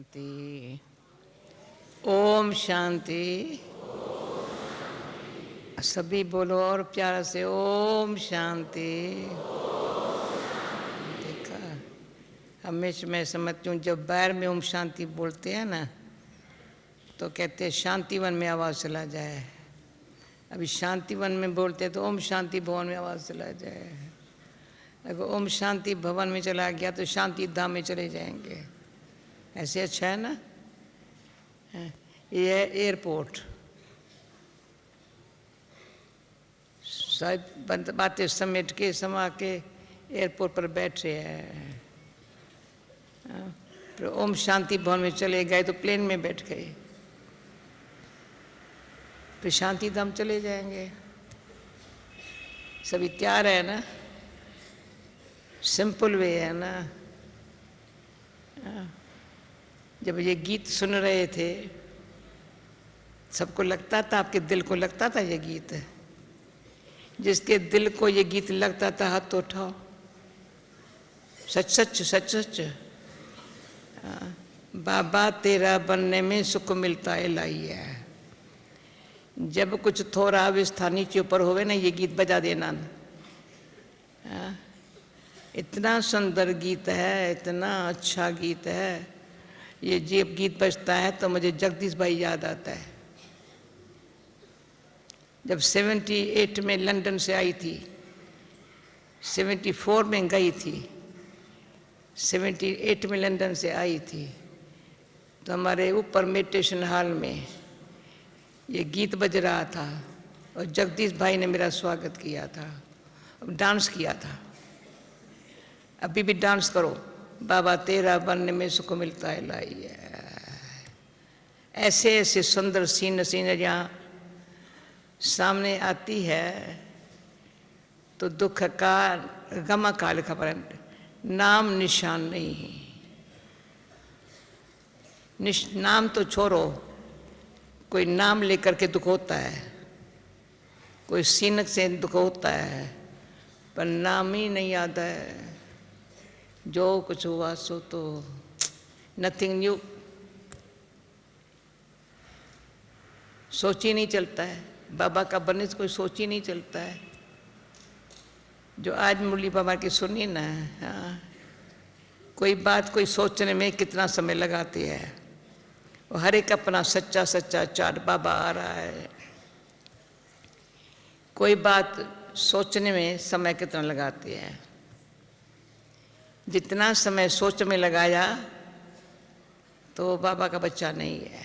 शांति। ओम शांति। सभी बोलो और प्यारा से ओम शांति। देखा, हमेशा मैं समझती हूँ जब बाहर में ओम शांति बोलते हैं ना तो कहते हैं शांतिवन में आवाज़ चला जाए। अभी शांतिवन में बोलते हैं तो ओम शांति भवन में आवाज़ चला जाए। अगर ओम शांति भवन में चला गया तो शांति धाम में चले जाएंगे। ऐसे अच्छा है ना। ये है एयरपोर्ट। सब बातें समेट के समा के एयरपोर्ट पर बैठे हैं। फिर ओम शांति भवन में चले गए तो प्लेन में बैठ गए, फिर शांति धाम चले जाएंगे। सभी तैयार है ना। सिंपल वे है ना। जब ये गीत सुन रहे थे सबको लगता था, आपके दिल को लगता था ये गीत। जिसके दिल को ये गीत लगता था हाथ तो उठाओ। सच सच सच सच। बाबा तेरा बनने में सुख मिलता है लाई है। जब कुछ थोड़ा अवस्था नीचे ऊपर होवे ना ये गीत बजा देना। इतना सुंदर गीत है, इतना अच्छा गीत है। ये जब गीत बजता है तो मुझे जगदीश भाई याद आता है। जब 78 में लंदन से आई थी, 74 में गई थी, 78 में लंदन से आई थी तो हमारे ऊपर मेडिटेशन हॉल में ये गीत बज रहा था और जगदीश भाई ने मेरा स्वागत किया था। अब डांस किया था। अभी भी डांस करो। बाबा तेरा बनने में सुख मिलता है लाई है। ऐसे ऐसे सुंदर सीनरियाँ सामने आती है तो दुख का गम काल खबर नाम निशान नहीं। नाम तो छोड़ो, कोई नाम लेकर के दुख होता है, कोई सीनक से दुख होता है, पर नाम ही नहीं आता है। जो कुछ हुआ सो तो नथिंग न्यू। सोच ही नहीं चलता है। बाबा का बनने से कोई सोच ही नहीं चलता है। जो आज मुरली बाबा की सुनी ना, हाँ, कोई बात कोई सोचने में कितना समय लगाती है। और हर एक अपना सच्चा सच्चा चार बाबा आ रहा है। कोई बात सोचने में समय कितना लगाती है। जितना समय सोच में लगाया तो बाबा का बच्चा नहीं है।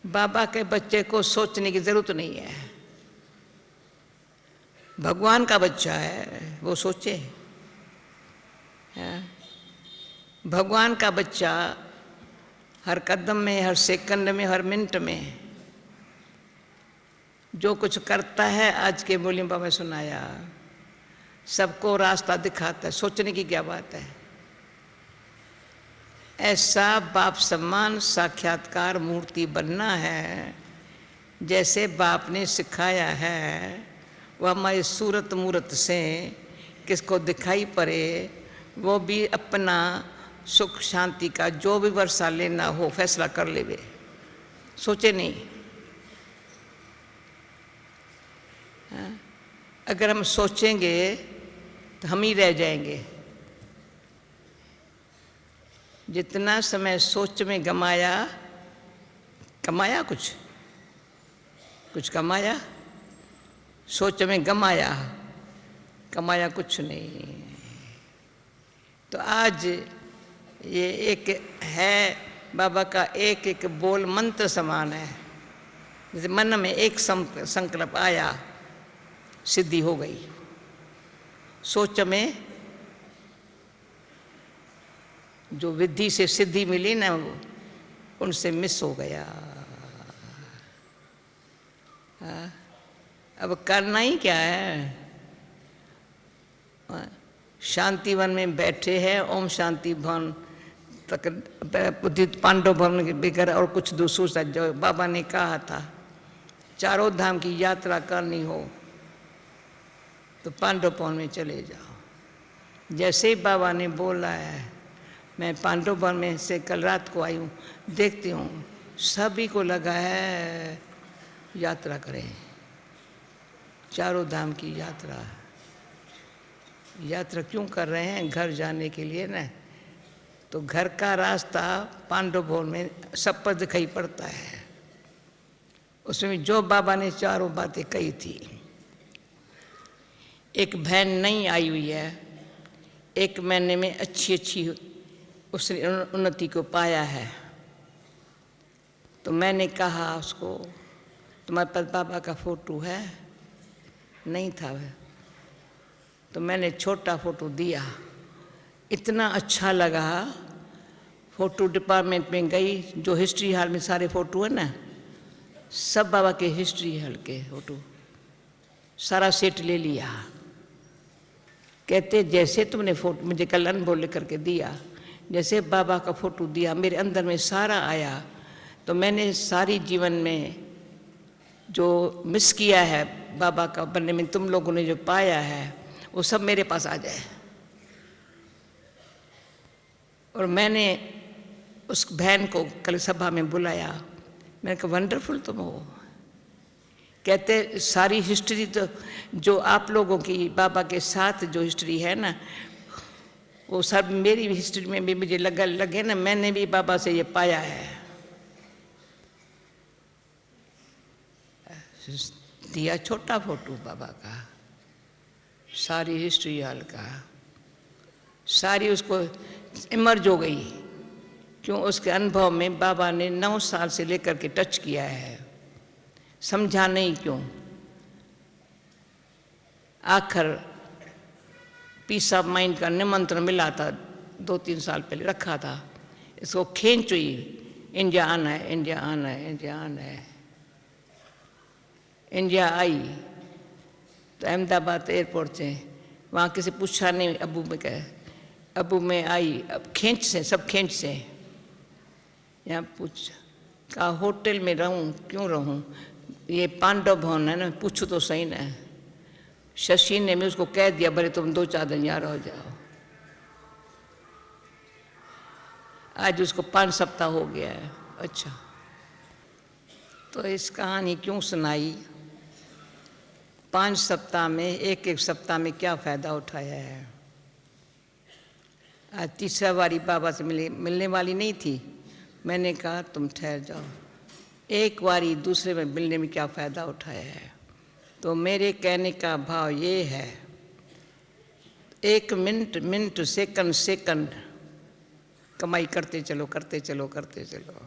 बाबा के बच्चे को सोचने की जरूरत नहीं है। भगवान का बच्चा है, वो सोचे। भगवान का बच्चा हर कदम में, हर सेकंड में, हर मिनट में जो कुछ करता है आज के मूल्य बाबा में सुनाया, सबको रास्ता दिखाता है। सोचने की क्या बात है। ऐसा बाप सम्मान साक्षात्कार मूर्ति बनना है जैसे बाप ने सिखाया है। वह हमारी सूरत मूरत से किसको दिखाई पड़े वो भी अपना सुख शांति का जो भी वर्षा लेना हो फैसला कर लेवे। सोचे नहीं। अगर हम सोचेंगे तो हम ही रह जाएंगे। जितना समय सोच में गमाया, कमाया कुछ कमाया, सोच में गमाया, कमाया कुछ नहीं। तो आज ये एक है बाबा का एक एक बोल मंत्र समान है। जैसे मन में एक संकल्प आया, सिद्धि हो गई। सोच में जो विधि से सिद्धि मिली ना उनसे मिस हो गया। अब करना ही क्या है। शांतिवन में बैठे हैं। ओम शांति भवन तक पांडव भवन के बगैर और कुछ दूसरा जो बाबा ने कहा था, चारों धाम की यात्रा करनी हो तो पांडव भवन में चले जाओ। जैसे ही बाबा ने बोला है मैं पांडववन में से कल रात को आई हूँ, देखती हूँ सभी को लगा है यात्रा करें, चारों धाम की यात्रा। यात्रा क्यों कर रहे हैं? घर जाने के लिए ना। तो घर का रास्ता पांडवभवन में सब पर दिखाई पड़ता है। उसमें जो बाबा ने चारों बातें कही थी, एक बहन नई आई हुई है, 1 महीने में अच्छी उसने उन्नति को पाया है। तो मैंने कहा उसको, तुम्हारे पास बाबा का फोटो है? नहीं था वह। तो मैंने छोटा फोटो दिया, इतना अच्छा लगा। फोटो डिपार्टमेंट में गई, जो हिस्ट्री हॉल में सारे फोटो है ना, सब बाबा के हिस्ट्री हॉल के फोटो सारा सेट ले लिया। कहते जैसे तुमने फोटो मुझे कल अनुभव लेकर के दिया, जैसे बाबा का फोटो दिया मेरे अंदर में सारा आया। तो मैंने सारी जीवन में जो मिस किया है बाबा का बनने में, तुम लोगों ने जो पाया है वो सब मेरे पास आ जाए। और मैंने उस बहन को कल सभा में बुलाया, मैंने कहा वंडरफुल तुम हो। कहते सारी हिस्ट्री तो जो आप लोगों की बाबा के साथ जो हिस्ट्री है ना, वो सब मेरी हिस्ट्री में भी मुझे लगे ना, मैंने भी बाबा से ये पाया है। दिया छोटा फोटो बाबा का, सारी हिस्ट्री हाल का, सारी उसको इमर्ज हो गई। क्यों? उसके अनुभव में बाबा ने 9 साल से लेकर के टच किया है, समझा नहीं क्यों। आखिर पीस ऑफ माइंड का निमंत्रण मिला था, 2-3 साल पहले रखा था, इसको खींच हुई, इंडिया आना है, इंडिया आना है, इंडिया आना है। इंडिया आई तो अहमदाबाद एयरपोर्ट से वहाँ किसी पूछा नहीं, अबू में कहे, अबू में आई, अब खींच से, सब खींच से। यहाँ पूछ कहा होटल में रहूं, क्यों रहूं, ये पांडव भवन है ना, पूछो तो सही ना। शशि ने भी उसको कह दिया, भले तुम 2-4 दिन यहाँ रह जाओ। आज उसको 5 सप्ताह हो गया है। अच्छा, तो इस कहानी क्यों सुनाई? 5 सप्ताह में, एक सप्ताह में क्या फायदा उठाया है। आज तीसरा बारी बाबा से मिलने वाली नहीं थी। मैंने कहा तुम ठहर जाओ, एक बारी दूसरे में मिलने में क्या फ़ायदा उठाया है। तो मेरे कहने का भाव ये है, 1 मिनट सेकंड कमाई करते चलो, करते चलो, करते चलो।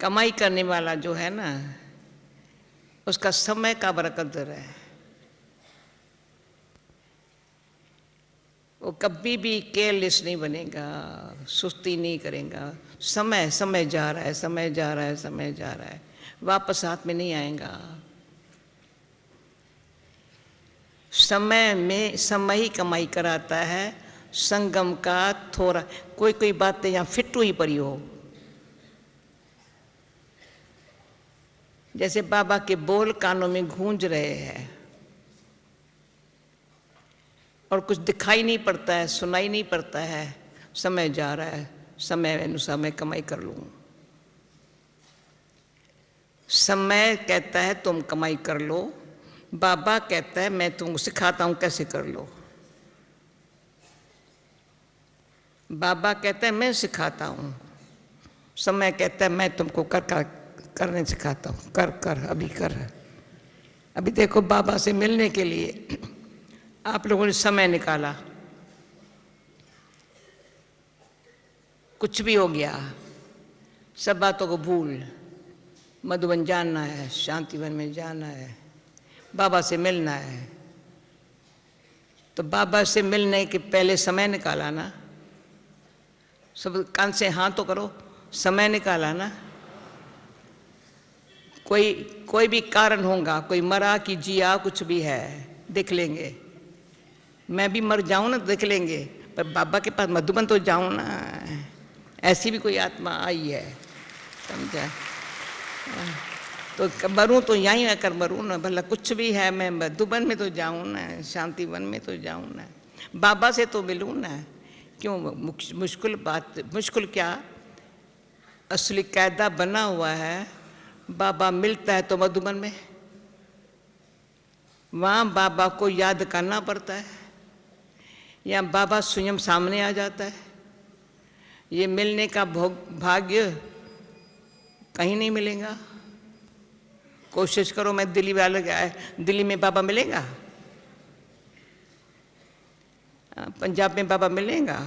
कमाई करने वाला जो है ना, उसका समय का बड़ा कदर है। वो कभी भी केयरलेस नहीं बनेगा, सुस्ती नहीं करेगा। समय जा रहा है, समय जा रहा है, समय जा रहा है, वापस हाथ में नहीं आएगा। समय ही कमाई कराता है। संगम का थोड़ा कोई बातें यहाँ फिट हुई पड़ी हो, जैसे बाबा के बोल कानों में गूंज रहे हैं और कुछ दिखाई नहीं पड़ता है, सुनाई नहीं पड़ता है। समय जा रहा है, समय अनुसार मैं कमाई कर लूँ। समय कहता है तुम कमाई कर लो, बाबा कहता है मैं तुमको सिखाता हूँ कैसे कर लो। बाबा कहता है मैं सिखाता हूँ, समय कहता है मैं तुमको करने सिखाता हूँ। कर अभी कर। अभी देखो बाबा से मिलने के लिए आप लोगों ने समय निकाला, कुछ भी हो गया, सब बातों को भूल, मधुबन जाना है, शांतिवन में जाना है, बाबा से मिलना है। तो बाबा से मिलने के पहले समय निकाला ना। सब कान से हाँ तो करो, समय निकाला ना। कोई भी कारण होगा, कोई मरा कि जिया, कुछ भी है, देख लेंगे। मैं भी मर जाऊं ना, देख लेंगे, पर बाबा के पास मधुबन तो जाऊं ना। ऐसी भी कोई आत्मा आई है, समझा। तो मरूं तो यहीं आकर मरूं ना, भला कुछ भी है, मैं मधुबन में तो जाऊं ना, शांतिवन में तो जाऊं ना। बाबा से तो मिलूँ ना, क्यों मुश्किल बात, मुश्किल क्या, असली कायदा बना हुआ है। बाबा मिलता है तो मधुबन में, वहाँ बाबा को याद करना पड़ता है, या बाबा स्वयं सामने आ जाता है। ये मिलने का भाग्य कहीं नहीं मिलेगा। कोशिश करो, मैं दिल्ली वाले आए, दिल्ली में बाबा मिलेगा, पंजाब में बाबा मिलेगा।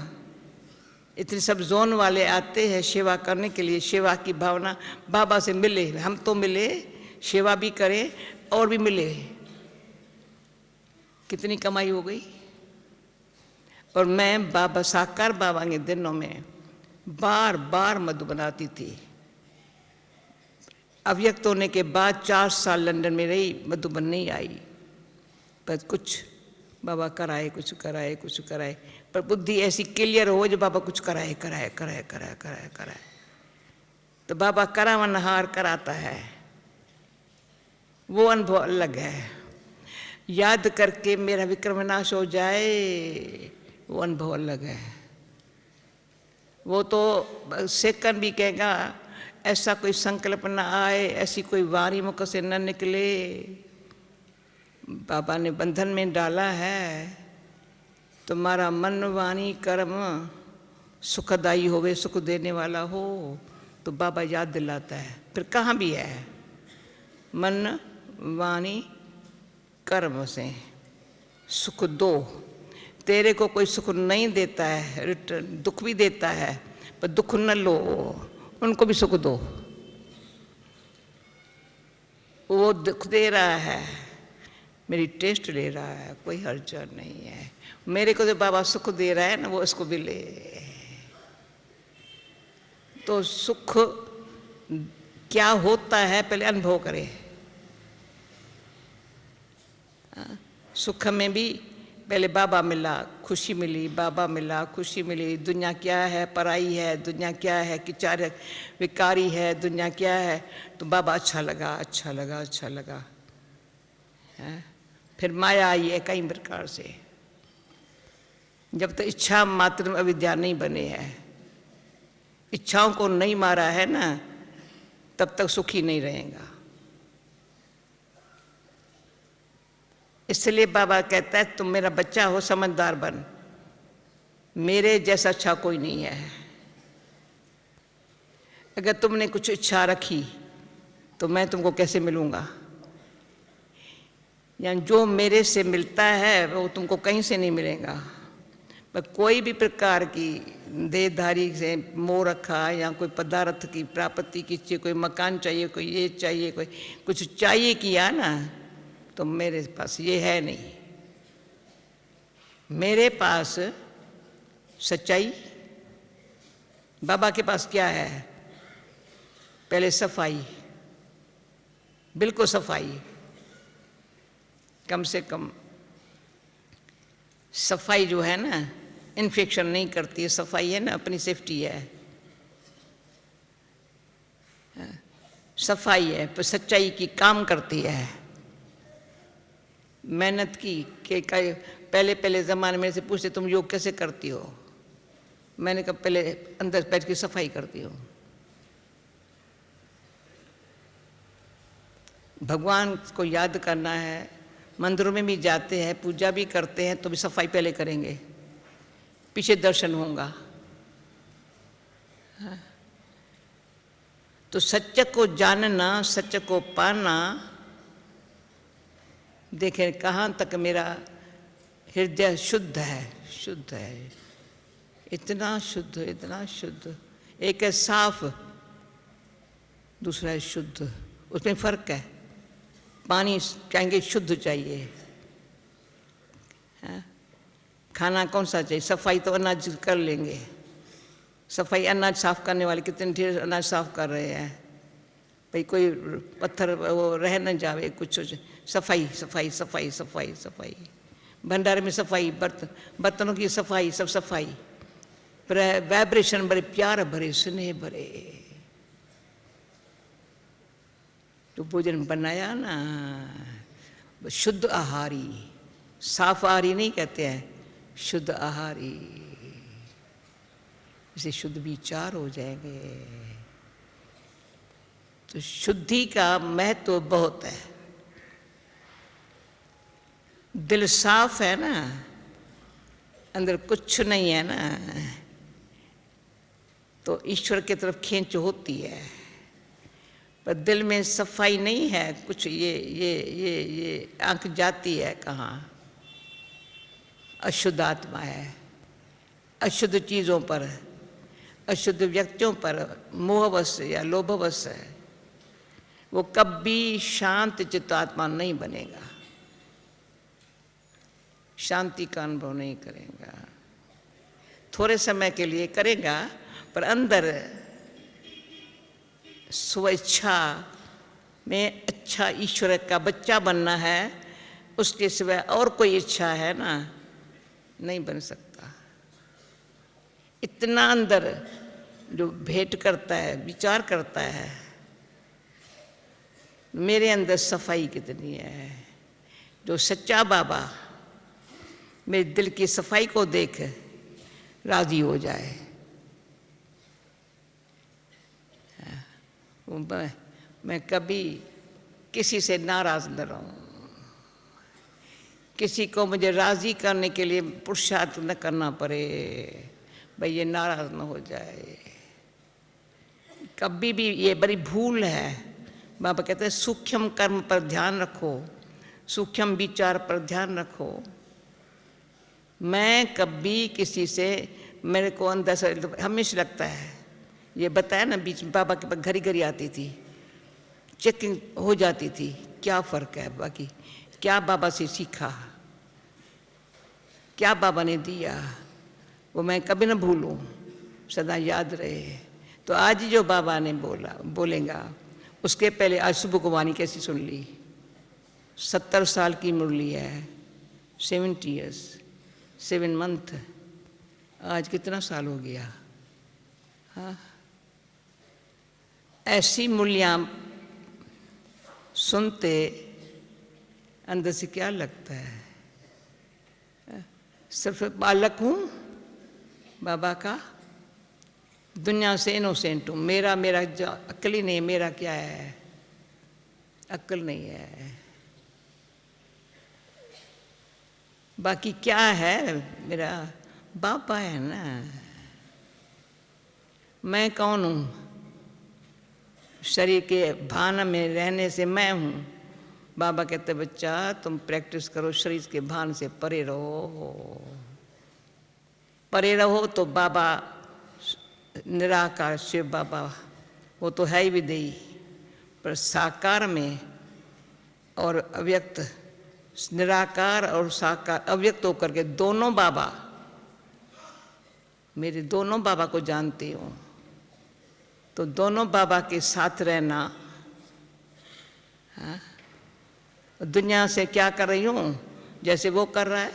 इतने सब जोन वाले आते हैं सेवा करने के लिए, सेवा की भावना, बाबा से मिले, हम तो मिले, सेवा भी करें और भी मिले, कितनी कमाई हो गई। और मैं बाबा साकार बाबा के दिनों में बार बार मधुबन आती थी। अव्यक्त होने के बाद 4 साल लंदन में रही, मधुबन नहीं आई, पर कुछ बाबा कराए, कुछ कराए, कुछ कराए, पर बुद्धि ऐसी क्लियर हो जो बाबा कुछ कराए कराए कराए कराए कराए कराए। तो बाबा करावनहार कराता है, वो अनुभव अलग है। याद करके मेरा विक्रम विनाश हो जाए, वो अनुभव अलग है। वो तो सेकंड भी कहेगा, ऐसा कोई संकल्प न आए, ऐसी कोई वाणी मुख से न निकले, बाबा ने बंधन में डाला है, तुम्हारा मन वाणी कर्म सुखदायी होवे, सुख देने वाला हो, तो बाबा याद दिलाता है। फिर कहाँ भी है, मन वाणी कर्म से सुख दो। तेरे को कोई सुख नहीं देता है, रिटर्न दुख भी देता है, पर दुख न लो, उनको भी सुख दो। वो दुख दे रहा है, मेरी टेस्ट ले रहा है, कोई हर्ज नहीं है। मेरे को जो बाबा सुख दे रहा है ना, वो इसको भी ले। तो सुख क्या होता है पहले अनुभव करे। सुख में भी पहले बाबा मिला, खुशी मिली, बाबा मिला, खुशी मिली। दुनिया क्या है, पराई है, दुनिया क्या है, किचार विकारी है, दुनिया क्या है, तो बाबा अच्छा लगा, अच्छा लगा, अच्छा लगा। फिर माया आई है कई प्रकार से। जब तक इच्छा मात्र अविद्या नहीं बने है, इच्छाओं को नहीं मारा है ना, तब तक सुखी नहीं रहेगा। इसलिए बाबा कहता है, तुम मेरा बच्चा हो, समझदार बन, मेरे जैसा अच्छा कोई नहीं है। अगर तुमने कुछ इच्छा रखी तो मैं तुमको कैसे मिलूंगा, यानी जो मेरे से मिलता है वो तुमको कहीं से नहीं मिलेगा। पर कोई भी प्रकार की देहधारी से मोह रखा, या कोई पदार्थ की प्राप्ति की चाहिए, कोई मकान चाहिए, कोई ये चाहिए, कोई कुछ चाहिए किया ना, तो मेरे पास ये है नहीं। मेरे पास सच्चाई, बाबा के पास क्या है, पहले सफाई, बिल्कुल सफाई, कम से कम सफाई जो है ना, इन्फेक्शन नहीं करती है, सफाई है ना, अपनी सेफ्टी है, सफाई है, पर सच्चाई की काम करती है, मेहनत की। के पहले पहले ज़माने में से पूछते, तुम योग कैसे करती हो, मैंने कहा पहले अंदर बैठ के सफाई करती हूँ। भगवान को याद करना है, मंदिरों में भी जाते हैं, पूजा भी करते हैं, तो भी सफाई पहले करेंगे, पीछे दर्शन होगा। तो सत्य को जानना, सत्य को पाना, देखें कहाँ तक मेरा हृदय शुद्ध है, शुद्ध है, इतना शुद्ध, इतना शुद्ध। एक है साफ, दूसरा है शुद्ध, उसमें फर्क है। पानी चाहिए शुद्ध चाहिए, खाना कौन सा चाहिए, सफाई तो अनाज कर लेंगे, सफाई अनाज साफ करने वाले कितने ढेर अनाज साफ कर रहे हैं, भाई कोई पत्थर वो रह न जावे, कुछ सफाई सफाई सफाई सफाई सफाई, भंडारे में सफाई, बर्तनों की सफाई, सब सफाई, वाइब्रेशन बड़े प्यार भरे, स्नेह भरे। तो भोजन बनाया ना, शुद्ध आहारी, साफ आहारी नहीं कहते हैं, शुद्ध आहारी, इसे शुद्ध विचार हो जाएंगे। तो शुद्धि का महत्व बहुत है। दिल साफ है ना, अंदर कुछ नहीं है ना, तो ईश्वर की तरफ खींच होती है। पर दिल में सफाई नहीं है, कुछ ये आंख जाती है कहाँ? अशुद्ध आत्मा है। अशुद्ध चीज़ों पर, अशुद्ध व्यक्तियों पर मोहवश या लोभवश है, वो कभी शांत चित्त आत्मा नहीं बनेगा, शांति का अनुभव नहीं करेगा। थोड़े समय के लिए करेगा, पर अंदर स्वेच्छा में अच्छा ईश्वर का बच्चा बनना है, उसके सिवाय और कोई इच्छा है ना, नहीं बन सकता। इतना अंदर जो भेंट करता है, विचार करता है, मेरे अंदर सफाई कितनी है। जो सच्चा बाबा मेरे दिल की सफाई को देख राजी हो जाए, मैं कभी किसी से नाराज न रहूं, किसी को मुझे राजी करने के लिए पुरुषार्थ न करना पड़े, भाई ये नाराज न हो जाए। कभी भी ये बड़ी भूल है। बाबा कहते हैं सूक्ष्म कर्म पर ध्यान रखो, सूक्ष्म विचार पर ध्यान रखो। मैं कभी किसी से, मेरे को अंदर से हमेशा लगता है, ये बताया ना बीच में बाबा के पास घड़ी घड़ी आती थी, चेकिंग हो जाती थी, क्या फ़र्क है बाकी, क्या बाबा से सीखा, क्या बाबा ने दिया, वो मैं कभी ना भूलूं, सदा याद रहे। तो आज जो बाबा ने बोलेगा, उसके पहले आज सुबह को वाणी कैसी सुन ली। 70 साल की मुरली है, 70 years 7 month, आज कितना साल हो गया। हाँ, ऐसी मूल्यां सुनते अंदर से क्या लगता है, सिर्फ बालक हूँ बाबा का, दुनिया से इनोसेंट हूँ, मेरा अक्ल ही नहीं, मेरा क्या है, अक्ल नहीं है। बाकी क्या है, मेरा बाबा है ना। मैं कौन हूँ? शरीर के भान में रहने से मैं हूँ। बाबा कहते बच्चा तुम प्रैक्टिस करो, शरीर के भान से परे रहो, परे रहो तो बाबा निराकार शिव बाबा वो तो है ही विदेही, पर साकार में और अव्यक्त, निराकार और साकार अव्यक्त होकर के दोनों बाबा, मेरे दोनों बाबा को जानती हूँ। तो दोनों बाबा के साथ रहना, हाँ? दुनिया से क्या कर रही हूँ, जैसे वो कर रहा है,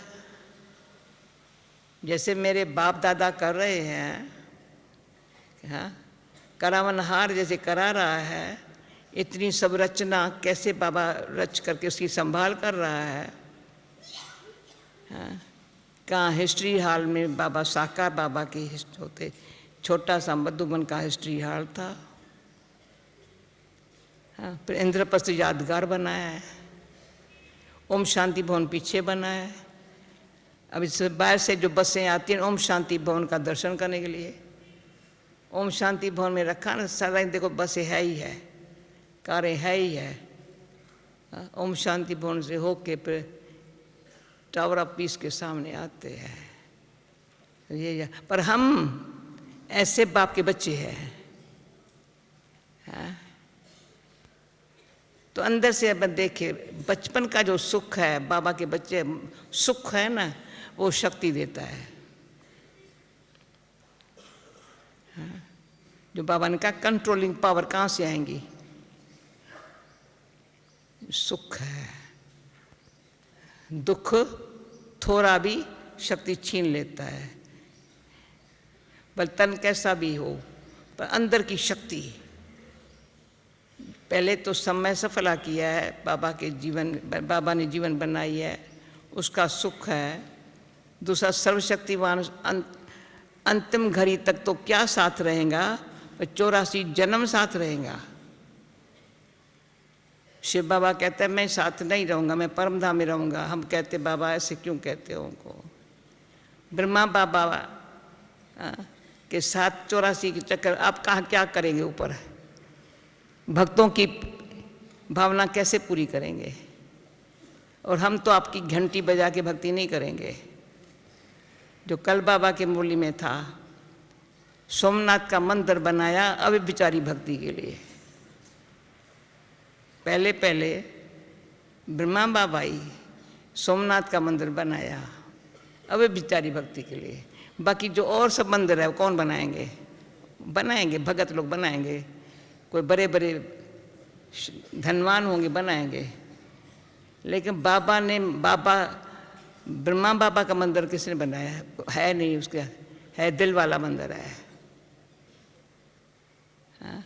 जैसे मेरे बाप दादा कर रहे हैं, हाँ? करावनहार जैसे करा रहा है, इतनी सब रचना कैसे बाबा रच करके उसकी संभाल कर रहा है। हाँ? कहाँ हिस्ट्री हॉल में बाबा साकार बाबा की होते, छोटा सा मधुबन का हिस्ट्री हॉल था। हाँ, फिर इंद्रप्रस्थ यादगार बनाया है, ओम शांति भवन पीछे बना है। अब इस बाहर से जो बसें आती हैं ओम शांति भवन का दर्शन करने के लिए, ओम शांति भवन में रखा ना, सारा देखो बसें है ही है, कारें है ही है। ओम शांति भवन से होके फिर टावर ऑफ पीस के सामने आते हैं। ये पर हम ऐसे बाप के बच्चे हैं, हाँ? तो अंदर से अब देखे बचपन का जो सुख है, बाबा के बच्चे सुख है ना, वो शक्ति देता है। हाँ? जो बाबा ने कहा कंट्रोलिंग पावर कहाँ से आएंगी, सुख है। दुख थोड़ा भी शक्ति छीन लेता है, बल तन कैसा भी हो, पर अंदर की शक्ति। पहले तो समय सफला किया है बाबा के जीवन, बाबा ने जीवन बनाई है, उसका सुख है। दूसरा सर्वशक्तिवान अंतिम घड़ी तक तो क्या साथ रहेगा, पर 84 जन्म साथ रहेगा। शिव बाबा कहते हैं मैं साथ नहीं रहूँगा, मैं परमधाम में रहूँगा। हम कहते बाबा ऐसे क्यों कहते हो उनको। ब्रह्मा बाबा के साथ 84 के चक्कर, आप कहाँ क्या करेंगे ऊपर, भक्तों की भावना कैसे पूरी करेंगे। और हम तो आपकी घंटी बजा के भक्ति नहीं करेंगे। जो कल बाबा के मुरली में था, सोमनाथ का मंदिर बनाया अव्यभिचारी भक्ति के लिए। पहले पहले ब्रह्मा बाबा ही सोमनाथ का मंदिर बनाया अव्यभिचारी भक्ति के लिए। बाकी जो और सब मंदिर है वो कौन बनाएंगे, बनाएंगे भगत लोग बनाएंगे, कोई बड़े बड़े धनवान होंगे बनाएंगे। लेकिन बाबा ब्रह्मा बाबा का मंदिर किसने बनाया है नहीं, उसका है दिल वाला मंदिर है। हाँ?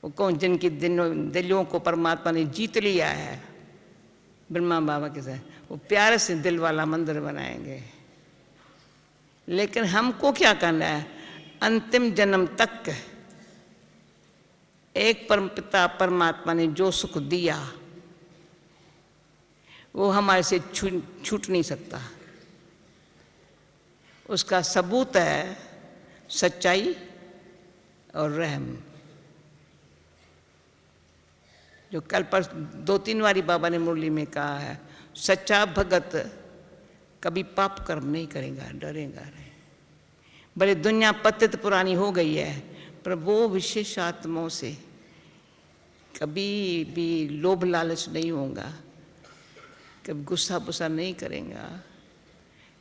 वो कौन, जिनकी दिलों को परमात्मा ने जीत लिया है, ब्रह्मा बाबा के साथ, वो प्यारे से दिल वाला मंदिर बनाएंगे। लेकिन हमको क्या करना है, अंतिम जन्म तक एक परमपिता परमात्मा ने जो सुख दिया वो हमारे से छूट नहीं सकता। उसका सबूत है सच्चाई और रहम। जो कल पर 2-3 बारी बाबा ने मुरली में कहा है, सच्चा भगत कभी पाप कर्म नहीं करेगा, डरेगा नहीं। भले दुनिया पतित पुरानी हो गई है, पर वो विशेष आत्माओं से कभी भी लोभ लालच नहीं होगा, कभी गुस्सा बुस्सा नहीं करेगा।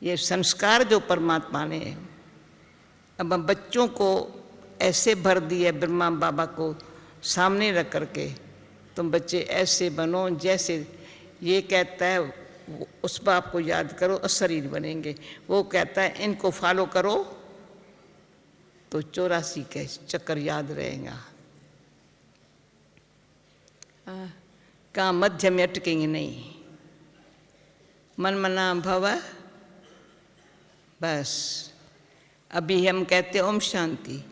ये संस्कार जो परमात्मा ने अब हम बच्चों को ऐसे भर दिए, ब्रह्मा बाबा को सामने रख करके, तुम बच्चे ऐसे बनो जैसे ये कहता है, उस बाप को याद करो और शरीर बनेंगे। वो कहता है इनको फॉलो करो तो 84 के चक्कर याद रहेगा। कहाँ मध्य में अटकेंगे नहीं। मन मना भव, बस। अभी हम कहते ओम शांति,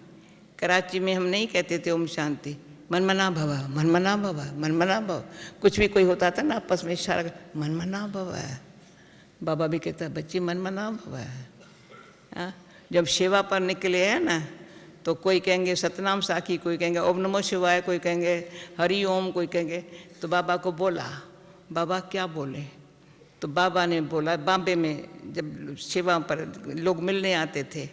कराची में हम नहीं कहते थे ओम शांति, मन मना भव, मन मना भव, मन मना भव। कुछ भी कोई होता था ना आपस में इशारा कर, मन मना भव। बाबा भी कहता है बच्चे मन मना भव। जब सेवा पर निकले हैं ना, तो कोई कहेंगे सतनाम साखी, कोई कहेंगे ओम नमो शिवाय, कोई कहेंगे हरि ओम, कोई कहेंगे। तो बाबा को बोला, बाबा क्या बोले, तो बाबा ने बोला, बॉम्बे में जब सेवा पर लोग मिलने आते थे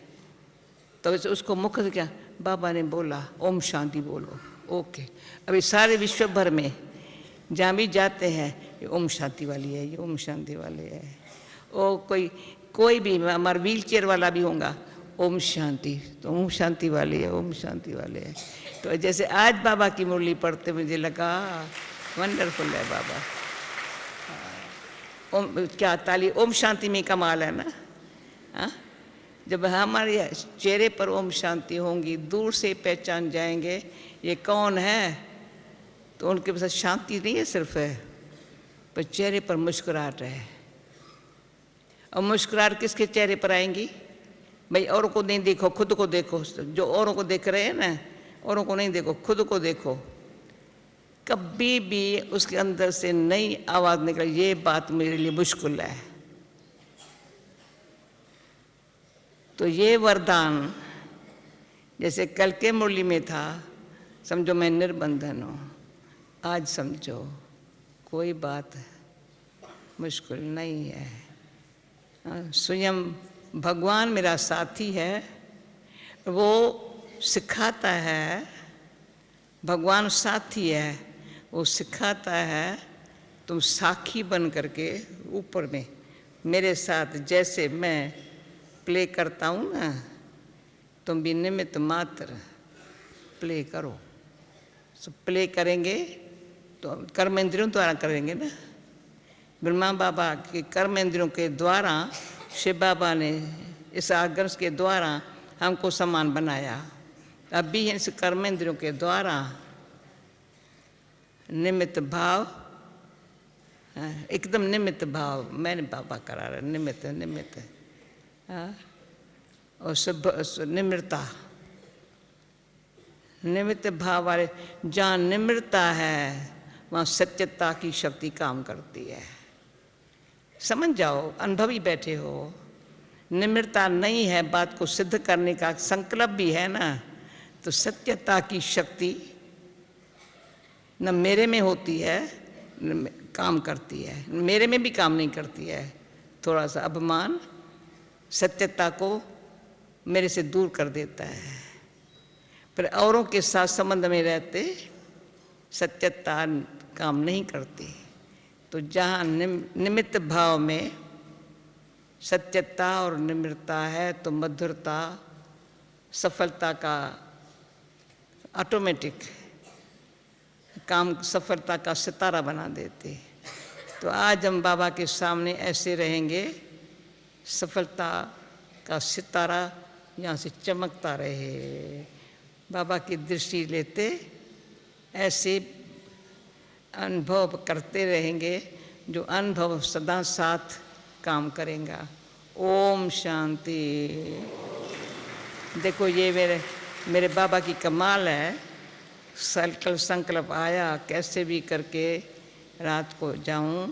तो उसको मुख से क्या बाबा ने बोला, ओम शांति बोलो। ओके, अभी सारे विश्व भर में जहाँ भी जाते हैं ये ओम शांति वाली है, ये ओम शांति वाली है। ओ कोई भी हमारा व्हील चेयर वाला भी होगा, ओम शांति, तो ओम शांति वाली है, ओम शांति वाले है। तो जैसे आज बाबा की मुरली पढ़ते मुझे लगा वंडरफुल है बाबा। ओम क्या ताली, ओम शांति में कमाल है ना। हाँ, जब हमारे चेहरे पर ओम शांति होंगी, दूर से पहचान जाएंगे ये कौन है, तो उनके पास शांति नहीं है सिर्फ है, पर चेहरे पर मुस्कुराहट है। और मुस्कुराहट किसके चेहरे पर आएंगी भाई, औरों को नहीं देखो, खुद को देखो। जो औरों को देख रहे हैं ना, औरों को नहीं देखो, खुद को देखो। कभी भी उसके अंदर से नई आवाज़ निकले, ये बात मेरे लिए मुश्किल है। तो ये वरदान जैसे कल के मुरली में था, समझो मैं निर्बंधन हूँ, आज समझो कोई बात मुश्किल नहीं है। स्वयं भगवान मेरा साथी है, वो सिखाता है। भगवान साथी है, वो सिखाता है। तुम साखी बन करके ऊपर में मेरे साथ जैसे मैं प्ले करता हूँ ना, तुम भी निमित्त मात्र प्ले करो। सब प्ले करेंगे तो कर्म इंद्रियों द्वारा करेंगे ना। ब्रह्मा बाबा के कर्म इंद्रियों के द्वारा, शिव बाबा ने इस आदर्श के द्वारा हमको समान बनाया। अब भी इस कर्म इंद्रियों के द्वारा निमित्त भाव, एकदम निमित्त भाव, मैंने बाबा करा रहा, निमित्त निमित्त हाँ, और निम्रता, निमित्त भाव वाले, जहाँ निम्रता है वहाँ सत्यता की शक्ति काम करती है। समझ जाओ, अनुभवी बैठे हो, निम्रता नहीं है, बात को सिद्ध करने का संकल्प भी है ना, तो सत्यता की शक्ति न मेरे में होती है न काम करती है, मेरे में भी काम नहीं करती है। थोड़ा सा अभिमान सत्यता को मेरे से दूर कर देता है, पर औरों के साथ संबंध में रहते सत्यता काम नहीं करती। तो जहाँ निमित्त भाव में सत्यता और निम्रता है तो मधुरता सफलता का ऑटोमेटिक काम, सफलता का सितारा बना देते। तो आज हम बाबा के सामने ऐसे रहेंगे, सफलता का सितारा यहाँ से चमकता रहे, बाबा की दृष्टि लेते ऐसे अनुभव करते रहेंगे, जो अनुभव सदा साथ काम करेगा। ओम शांति। देखो ये मेरे बाबा की कमाल है, संकल्प आया कैसे भी करके रात को जाऊं,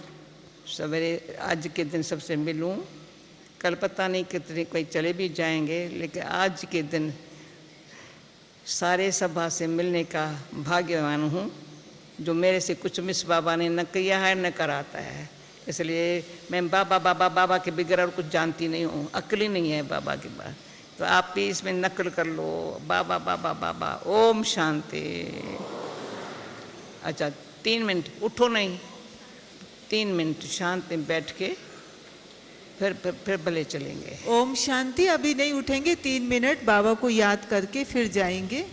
सवेरे आज के दिन सबसे मिलूं, कल पता नहीं कितने कोई चले भी जाएंगे, लेकिन आज के दिन सारे सभा से मिलने का भाग्यवान हूँ, जो मेरे से कुछ मिस बाबा ने न किया है न कराता है। इसलिए मैं बाबा बाबा बाबा के बगैर और कुछ जानती नहीं हूँ, अक्ल ही नहीं है बाबा के पास। तो आप भी इसमें नकल कर लो, बाबा बाबा बाबा। ओम शांति। अच्छा 3 मिनट, उठो नहीं, 3 मिनट शांति में बैठ के फिर भले चलेंगे। ओम शांति। अभी नहीं उठेंगे, 3 मिनट बाबा को याद करके फिर जाएंगे।